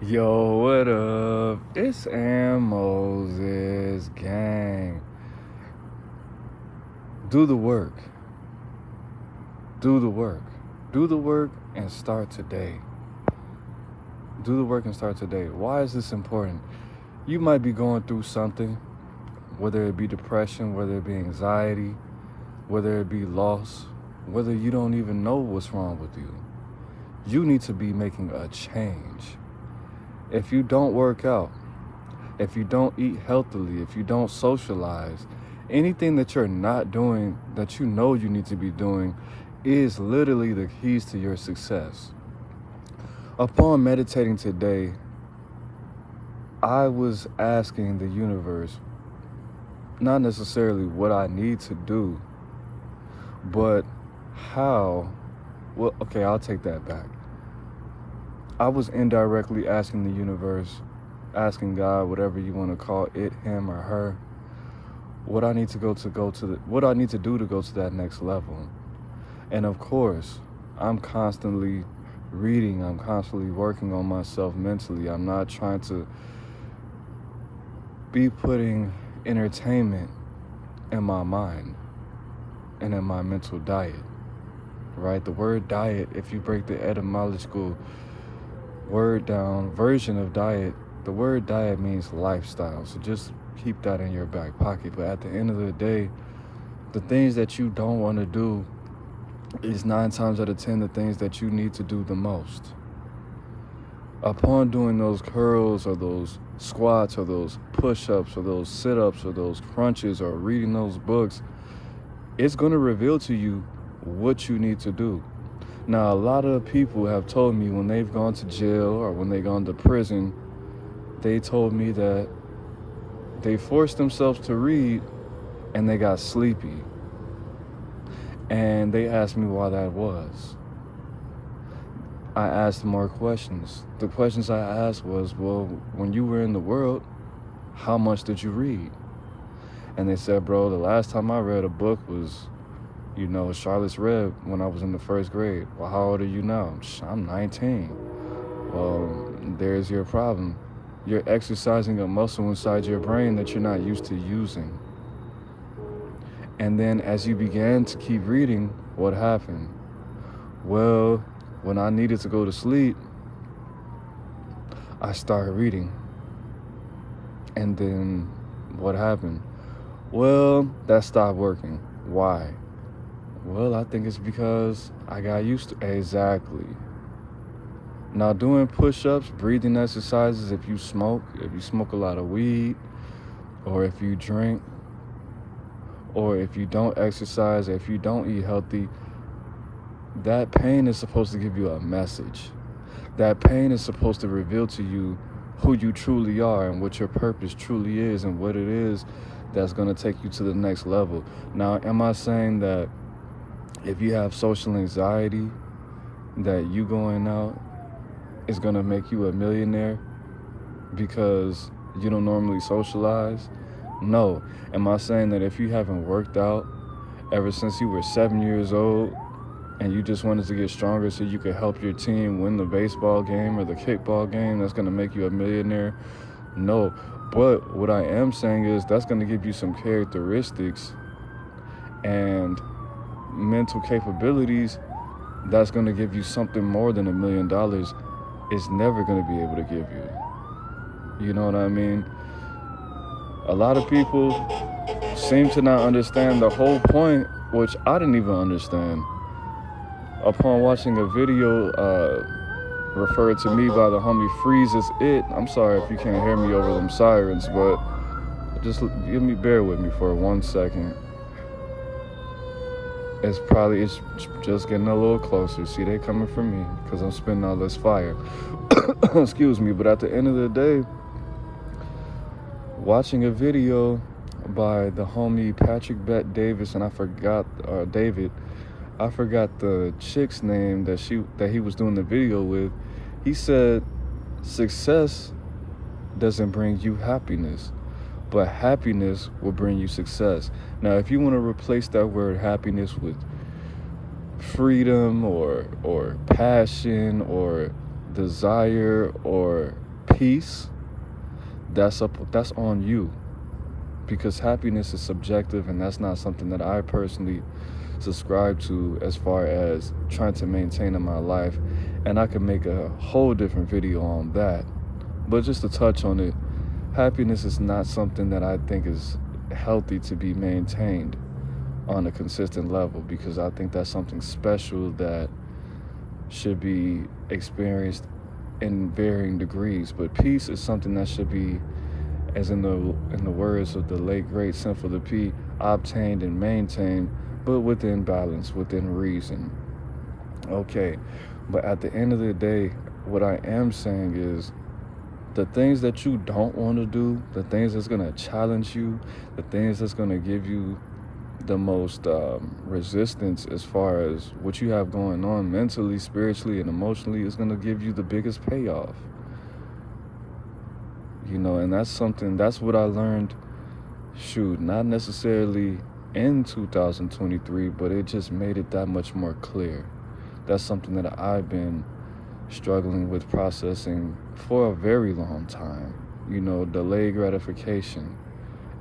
Yo, what up? It's Aaron Moses, gang. Do the work. Do the work. Do the work and start today. Do the work and start today. Why is this important? You might be going through something, whether it be depression, whether it be anxiety, whether it be loss, whether you don't even know what's wrong with you. You need to be making a change. If you don't work out, if you don't eat healthily, if you don't socialize, anything that you're not doing that you know you need to be doing is literally the keys to your success. Upon meditating today, I was asking the universe, not necessarily what I need to do, but how. Well, okay, I'll take that back. I was indirectly asking the universe, asking God, whatever you want to call it, him or her, what I need to do to go to that next level. And of course, I'm constantly reading, I'm constantly working on myself mentally. I'm not trying to be putting entertainment in my mind and in my mental diet, right? The word diet, if you break the etymological word down, version of diet, the word diet means lifestyle. So just keep that in your back pocket. But at the end of the day, the things that you don't want to do is 9 times out of 10 the things that you need to do the most. Upon doing those curls or those squats or those push-ups or those sit-ups or those crunches or reading those books, it's going to reveal to you what you need to do. Now, a lot of people have told me when they've gone to jail or when they've gone to prison, they told me that they forced themselves to read and they got sleepy. And they asked me why that was. I asked more questions. The questions I asked was, well, when you were in the world, how much did you read? And they said, bro, the last time I read a book was, Charlotte's Web when I was in the 1st grade. Well, how old are you now? I'm 19. Well, there's your problem. You're exercising a muscle inside your brain that you're not used to using. And then as you began to keep reading, what happened? Well, when I needed to go to sleep, I started reading. And then what happened? Well, that stopped working. Why? Well, I think it's because I got used to it. Exactly. Now, doing push-ups, breathing exercises, if you smoke a lot of weed, or if you drink, or if you don't exercise, or if you don't eat healthy, that pain is supposed to give you a message. That pain is supposed to reveal to you who you truly are and what your purpose truly is and what it is that's going to take you to the next level. Now, am I saying that if you have social anxiety, that you going out is going to make you a millionaire because you don't normally socialize? No. Am I saying that if you haven't worked out ever since you were 7 years old and you just wanted to get stronger so you could help your team win the baseball game or the kickball game, that's going to make you a millionaire? No. But what I am saying is that's going to give you some characteristics and mental capabilities that's going to give you something more than $1 million is never going to be able to give you. You know what I mean? A lot of people seem to not understand the whole point, which I didn't even understand. Upon watching a video referred to me by the homie Freezes It, I'm sorry if you can't hear me over them sirens, but just bear with me for 1 second. It's just getting a little closer. See, they coming for me because I'm spitting all this fire. Excuse me, but at the end of the day, watching a video by the homie Patrick Bet Davis, and I forgot the chick's name that he was doing the video with. He said, success doesn't bring you happiness, but happiness will bring you success. Now, if you want to replace that word happiness with freedom or passion or desire or peace, that's on you, because happiness is subjective, and that's not something that I personally subscribe to as far as trying to maintain in my life. And I could make a whole different video on that. But just to touch on it, happiness is not something that I think is healthy to be maintained on a consistent level, because I think that's something special that should be experienced in varying degrees. But peace is something that should be, as in the words of the late great Sinful P, obtained and maintained, but within balance, within reason. Okay, but at the end of the day, what I am saying is, the things that you don't want to do, the things that's going to challenge you, the things that's going to give you the most resistance as far as what you have going on mentally, spiritually, and emotionally, is going to give you the biggest payoff. And that's what I learned, not necessarily in 2023, but it just made it that much more clear. That's something that I've been struggling with processing for a very long time. Delayed gratification,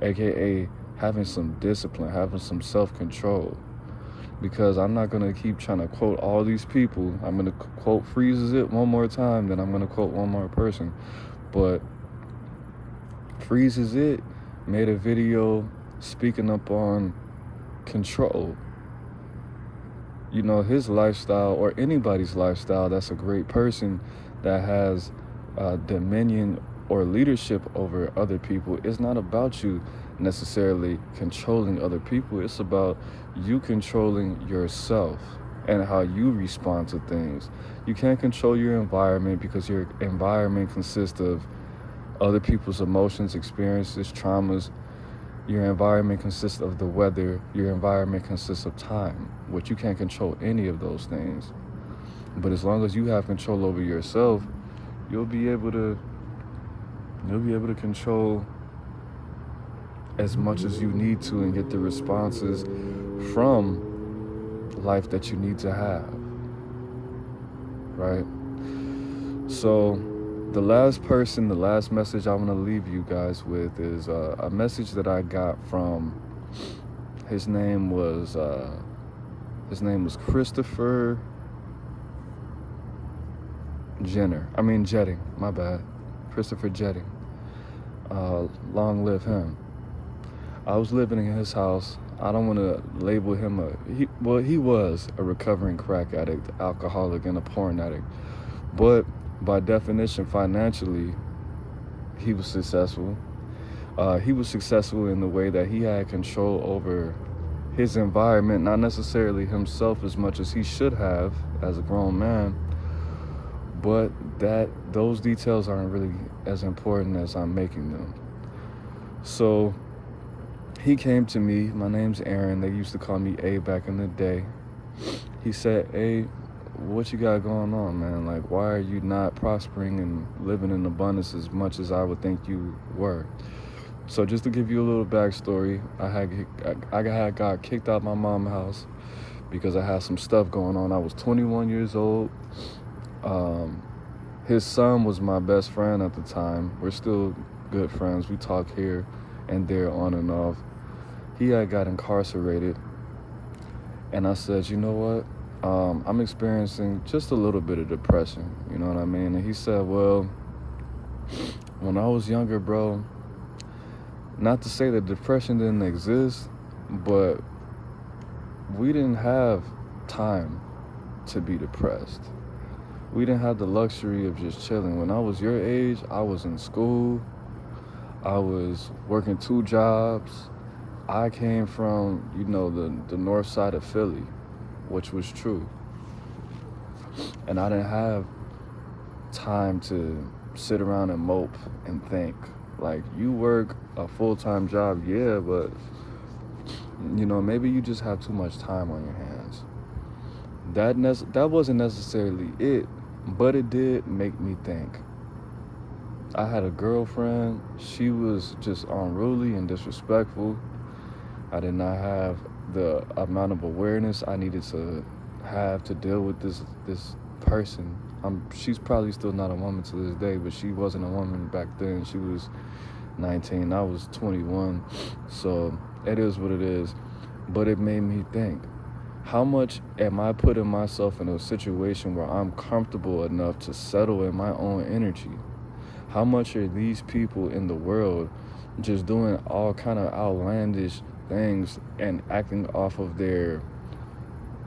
aka having some discipline, having some self-control. Because I'm not going to keep trying to quote all these people. I'm going to quote Freezes It one more time, then I'm going to quote one more person. But Freezes It made a video speaking up on control. His lifestyle, or anybody's lifestyle that's a great person that has dominion or leadership over other people, is not about you necessarily controlling other people. It's about you controlling yourself and how you respond to things. You can't control your environment, because your environment consists of other people's emotions, experiences, traumas. Your environment consists of the weather. Your environment consists of time, which you can't control any of those things. But as long as you have control over yourself, you'll be able to control as much as you need to and get the responses from life that you need to have, right? So the last message I want to leave you guys with is a message that I got from, his name was Christopher Jetting, my bad. Christopher Jetting. Long live him. I was living in his house. I don't want to label him he was a recovering crack addict, alcoholic, and a porn addict. But by definition, financially, he was successful. He was successful in the way that he had control over his environment, not necessarily himself as much as he should have as a grown man, but those details aren't really as important as I'm making them. So he came to me. My name's Aaron. They used to call me A back in the day. He said, "A, what you got going on, man? Like, why are you not prospering and living in abundance as much as I would think you were?" So just to give you a little backstory, I got kicked out of my mom's house because I had some stuff going on. I was 21 years old. His son was my best friend at the time. We're still good friends. We talk here and there on and off. He had got incarcerated. And I said, you know what? I'm experiencing just a little bit of depression. You know what I mean? And he said, well, when I was younger, bro, not to say that depression didn't exist, but we didn't have time to be depressed. We didn't have the luxury of just chilling. When I was your age, I was in school. I was working 2 jobs. I came from, the north side of Philly, which was true. And I didn't have time to sit around and mope and think. Like, you work a full-time job, yeah, but, maybe you just have too much time on your hands. That wasn't necessarily it, but it did make me think. I had a girlfriend. She was just unruly and disrespectful. I did not have the amount of awareness I needed to have to deal with this person. She's probably still not a woman to this day, but she wasn't a woman back then. She was 19. I was 21. So it is what it is. But it made me think, how much am I putting myself in a situation where I'm comfortable enough to settle in my own energy? How much are these people in the world just doing all kind of outlandish things and acting off of their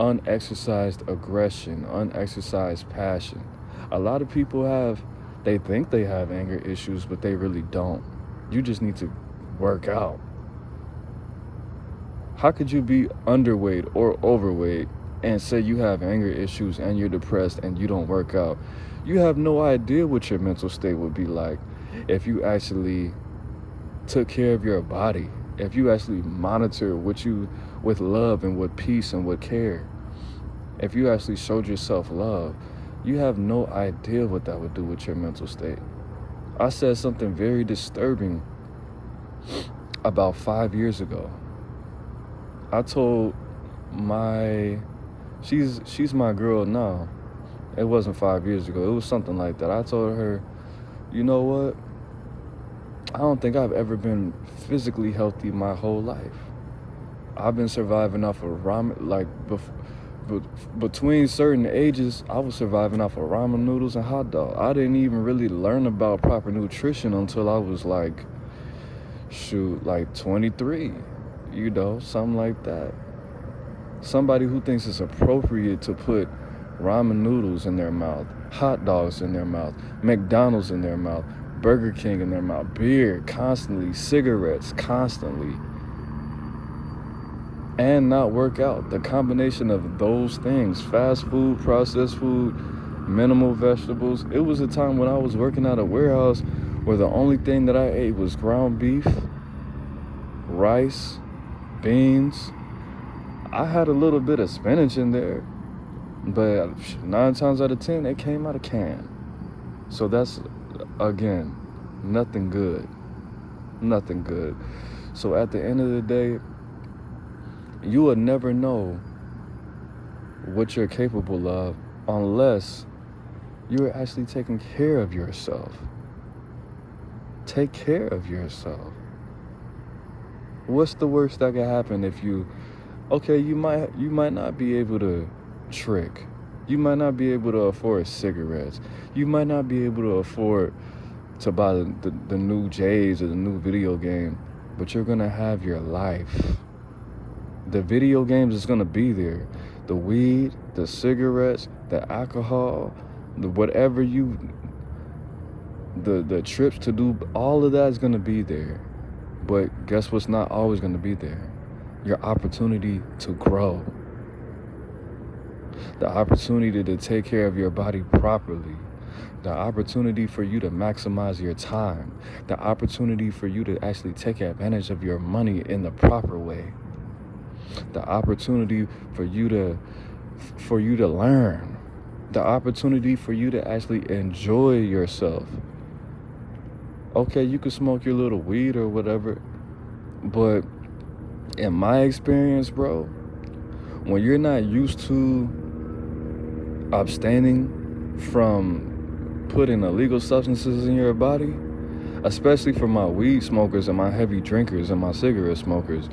unexercised aggression, unexercised passion? A lot of people they think they have anger issues, but they really don't. You just need to work out. How could you be underweight or overweight and say you have anger issues and you're depressed and you don't work out? You have no idea what your mental state would be like if you actually took care of your body, if you actually monitor with love and with peace and with care. If you actually showed yourself love, you have no idea what that would do with your mental state. I said something very disturbing about 5 years ago. I told she's my girl now. It wasn't 5 years ago. It was something like that. I told her, you know what? I don't think I've ever been physically healthy my whole life. I've been surviving off of ramen, between certain ages, I was surviving off of ramen noodles and hot dog. I didn't even really learn about proper nutrition until I was 23, something like that. Somebody who thinks it's appropriate to put ramen noodles in their mouth, hot dogs in their mouth, McDonald's in their mouth, Burger King in their mouth, beer constantly, cigarettes constantly, and not work out. The combination of those things, fast food, processed food, minimal vegetables. It was a time when I was working at a warehouse where the only thing that I ate was ground beef, rice, beans. I had a little bit of spinach in there, but 9 times out of 10, it came out of can. So that's, again, nothing good. Nothing good. So at the end of the day, you will never know what you're capable of unless you're actually taking care of yourself. Take care of yourself. What's the worst that can happen if you might not be able to trick. You might not be able to afford cigarettes. You might not be able to afford to buy the new J's or the new video game, but you're going to have your life. The video games is going to be there. The weed, the cigarettes, the alcohol, the trips to do, all of that is going to be there. But guess what's not always going to be there? Your opportunity to grow. The opportunity to take care of your body properly. The opportunity for you to maximize your time. The opportunity for you to actually take advantage of your money in the proper way. The opportunity for you to learn. The opportunity for you to actually enjoy yourself. Okay, you can smoke your little weed or whatever, but in my experience, bro, when you're not used to abstaining from putting illegal substances in your body, especially for my weed smokers and my heavy drinkers and my cigarette smokers,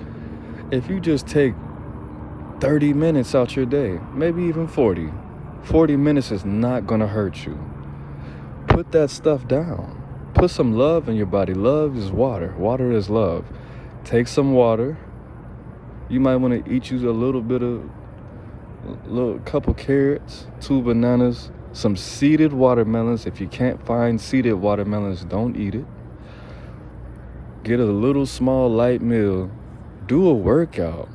if you just take 30 minutes out your day, maybe even 40 minutes is not gonna hurt you. Put that stuff down. Put some love in your body. Love is water. Water is love. Take some water. You might want to eat you a little couple carrots, 2 bananas, some seeded watermelons. If you can't find seeded watermelons, don't eat it. Get a little small light meal. Do a workout.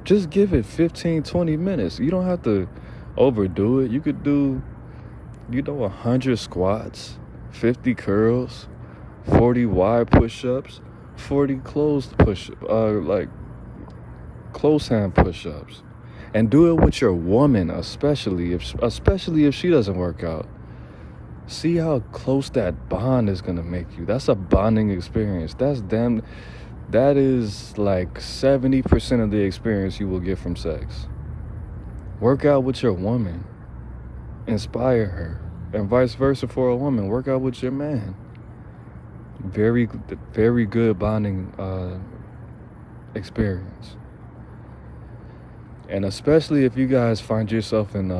Just give it 15, 20 minutes. You don't have to overdo it. You could do, 100 squats, 50 curls, 40 wide push-ups, 40 closed close hand push-ups. And do it with your woman, especially if she doesn't work out. See how close that bond is gonna make you. That's a bonding experience. That is like 70% of the experience you will get from sex. Work out with your woman. inspire her. And vice versa for a woman. Work out with your man. Very, very good bonding experience. And especially if you guys find yourself in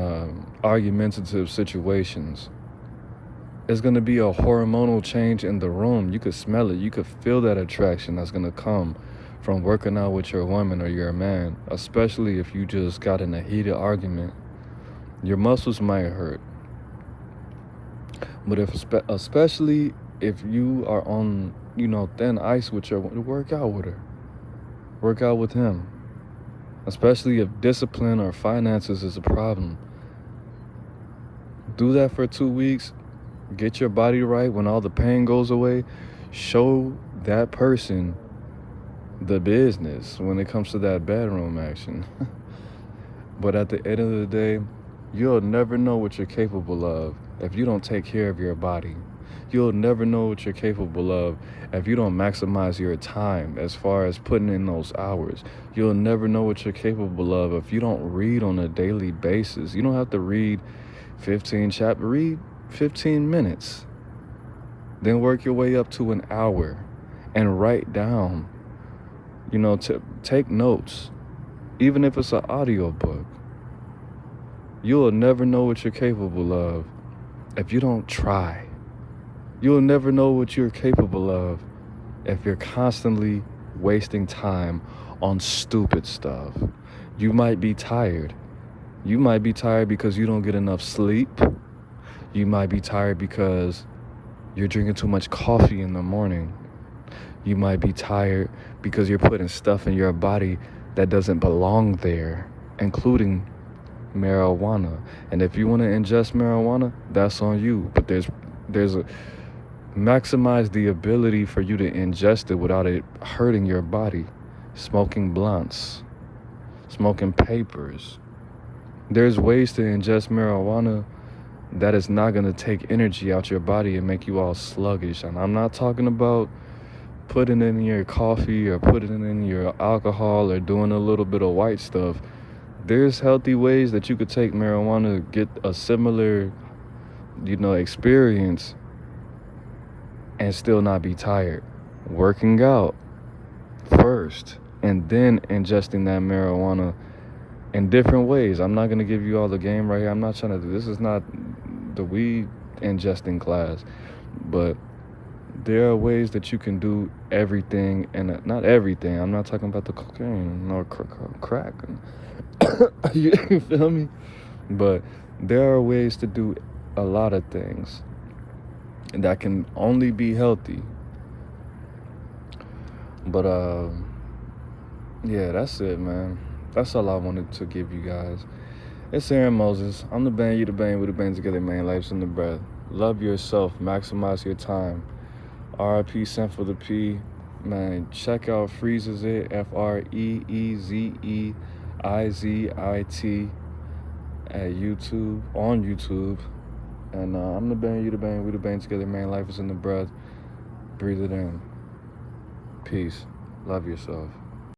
argumentative situations, it's going to be a hormonal change in the room. You could smell it. You could feel that attraction that's going to come from working out with your woman or your man, especially if you just got in a heated argument. Your muscles might hurt. But especially if you are on, thin ice with your woman, work out with her. Work out with him. Especially if discipline or finances is a problem. Do that for 2 weeks. Get your body right. When all the pain goes away, show that person the business when it comes to that bedroom action. But at the end of the day, you'll never know what you're capable of if you don't take care of your body. You'll never know what you're capable of if you don't maximize your time as far as putting in those hours. You'll never know what you're capable of if you don't read on a daily basis. You don't have to read 15 chapters. Read 15 minutes. Then work your way up to an hour and write down, to take notes, even if it's an audio book. You'll never know what you're capable of if you don't try. You'll never know what you're capable of if you're constantly wasting time on stupid stuff. You might be tired. You might be tired because you don't get enough sleep. You might be tired because you're drinking too much coffee in the morning. You might be tired because you're putting stuff in your body that doesn't belong there, including marijuana. And if you want to ingest marijuana, that's on you. But there's a maximize the ability for you to ingest it without it hurting your body. Smoking blunts, smoking papers. There's ways to ingest marijuana that is not going to take energy out your body and make you all sluggish. And I'm not talking about putting it in your coffee or putting it in your alcohol or doing a little bit of white stuff. There's healthy ways that you could take marijuana to get a similar, experience and still not be tired. Working out first and then ingesting that marijuana in different ways. I'm not going to give you all the game right here. I'm not trying to do this. Is not the weed ingesting class, but there are ways that you can do everything, and not everything. I'm not talking about the cocaine or crack. You feel me? But there are ways to do a lot of things that can only be healthy. But yeah, that's it, man. That's all I wanted to give you guys. It's Aaron Moses. I'm the band, you the band, we the band together, man. Life's in the breath. Love yourself. Maximize your time. RIP sent for the P. Man, check out Freezes It, FREEZEIZIT at YouTube, on YouTube. And I'm the band, you the band, we the band together, man. Life is in the breath. Breathe it in. Peace. Love yourself.